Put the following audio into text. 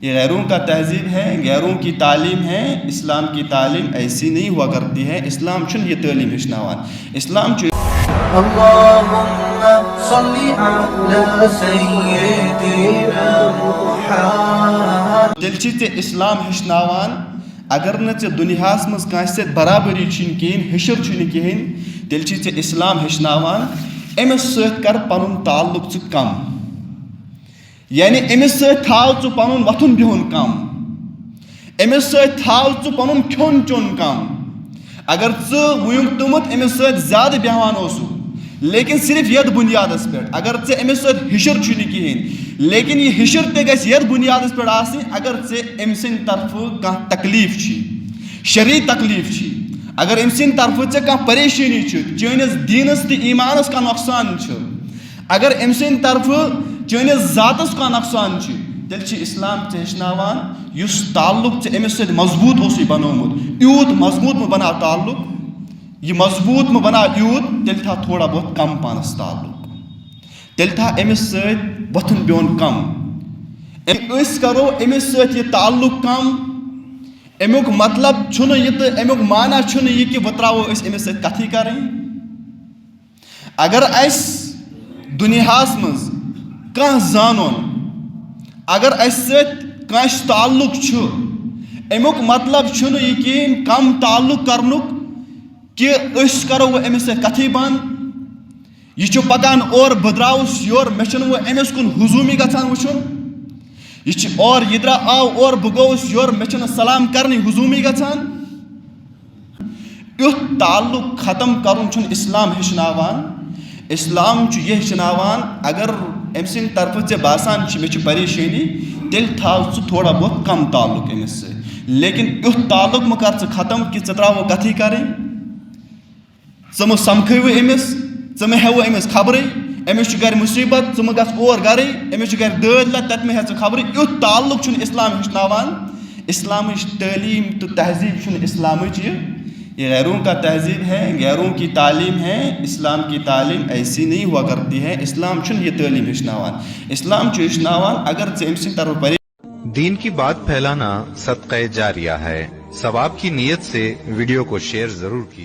یہ غیروں کا تہذیب ہے، غیروں کی تعلیم ہے. اسلام کی تعلیم ایسی نہیں ہوا کرتی ہے. اسلام چھن یہ تعلیم ہشناوان. اسلام چھو اللهم صل على سيدنا محمد. تیل چھ ژےٚ اسلام ہشناوان اگر نہ ژےٚ دنیاہس منٛز کٲنٛسہِ سۭتۍ برابری چھِنہٕ کِہیٖنۍ، ہِشر چھُنہٕ کِہیٖنۍ، تیٚلہِ چھی ژےٚ اسلام ہشناوان أمِس سۭتۍ کر پنُن تعلق ژٕ کم. یعنی أمِس سۭتۍ تھاو ژٕ پنُن وۄتھُن بِہُن کم، أمِس سۭتۍ تھاو ژٕ پنُن کھیوٚن چیوٚن کم. اگر ژٕ وٕنیُک تامَتھ أمِس سۭتۍ زیادٕ بیٚہوان اوسُکھ لیکن صرف یتھ بُنیادس پٮ۪ٹھ، اگر ژےٚ أمِس سۭتۍ ہِشر چھُنہٕ کِہیٖنۍ لیکن یہِ ہِشر تہِ گژھِ یتھ بُنیادس پٮ۪ٹھ آسٕنۍ اگر ژےٚ أمۍ سٕنٛدِ طرفہٕ کانٛہہ تکلیٖف چھی، شرعی تکلیٖف چھی، اگر أمۍ سٕنٛدِ طرفہٕ ژےٚ کانٛہہ پریشٲنی چھِ، چٲنِس دیٖنس تہٕ ایٖمانس کانٛہہ نۄقصان چھُ، اگر أمۍ سٕنٛدِ طرفہٕ چٲنِس ذاتس کانٛہہ نۄقصان چھُ، تیٚلہِ چھِ اسلام ژےٚ ہیٚچھناوان یُس تعلق ژےٚ أمِس سۭتۍ مضبوٗط اوسُے بنومُت، یوٗت مضبوٗط مہٕ بناو تعلق، یہِ مضبوٗط مہٕ بناو یوٗت، تیٚلہِ تھاو تھوڑا بہت کم پانس تعلق، تیٚلہِ تھاو أمِس سۭتۍ وۄتھُن بِہُن کم. أسۍ کرو أمِس سۭتۍ یہِ تعلق کم، امیُک مطلب چھُنہٕ یہِ تہٕ امیُک معنی چھُنہٕ یہِ کہِ وۄنۍ ترٛاوو أسۍ أمِس سۭتۍ کتھٕے کرٕنۍ. اگر اَسہِ دُنیاہس منٛز کانٛہہ زانُن، اگر اَسہِ سۭتۍ کٲنٛسہِ تعلق چھُ، امیُک مطلب چھُنہٕ یہِ کِہیٖنۍ کم تعلق کرنُک کہ أسۍ کرو وۄنۍ أمِس سۭتۍ کتھٕے بنٛد. یہِ چھُ پکان اورٕ بہٕ درٛاوُس یورٕ مےٚ چھُنہٕ وۄنۍ أمِس کُن ہجوٗمی گژھان وٕچھُن، یہِ چھِ اورٕ یہِ آو اورٕ بہٕ گوٚوُس یورٕ مےٚ چھُنہٕ سلام کرنٕے ہجوٗمی گژھان. یُتھ تعلق ختم کرُن چھُنہٕ اسلام ہیٚچھناوان. اسلام چھُ یہِ ہیٚچھناوان اگر أمۍ سٕنٛدِ طرفہٕ ژےٚ باسان چھِ مےٚ چھِ پریشٲنی تیٚلہِ تھاو ژٕ تھوڑا بہت کم تعلق أمِس سۭتۍ، لیکن یُتھ تعلق مہٕ کر ژٕ ختم کہِ ژٕ ترٛاوو کتھٕے کرٕنۍ، ژٕ مہٕ سمکھٲوٕ أمِس، ژٕ مہٕ ہیوٕ أمِس خبرٕے، أمِس چھُ گرِ مُصیٖبت ژٕ مہٕ گژھ اور گرٕے، أمِس چھُ گرِ دٲدۍ لت تتہِ مہٕ ہےٚ ژٕ خبرٕے. یُتھ تعلق چھُنہٕ اسلام ہیٚچھناوان. اسلامٕچ تعلیٖم تہٕ تہذیٖب چھُنہٕ اسلامٕچ یہ غیروں کا تہذیب ہے، غیروں کی تعلیم ہے. اسلام کی تعلیم ایسی نہیں ہوا کرتی ہے. اسلام چھُنہٕ یہ تعلیم ہیٚچھناوان. اسلام چھُ ہیٚچھناوان اگر ژےٚ أمۍ سٕنٛدِ طرفہٕ دین کی بات پھیلانا صدقہ جاریہ ہے. ثواب کی نیت سے ویڈیو کو شیئر ضرور کیجیے.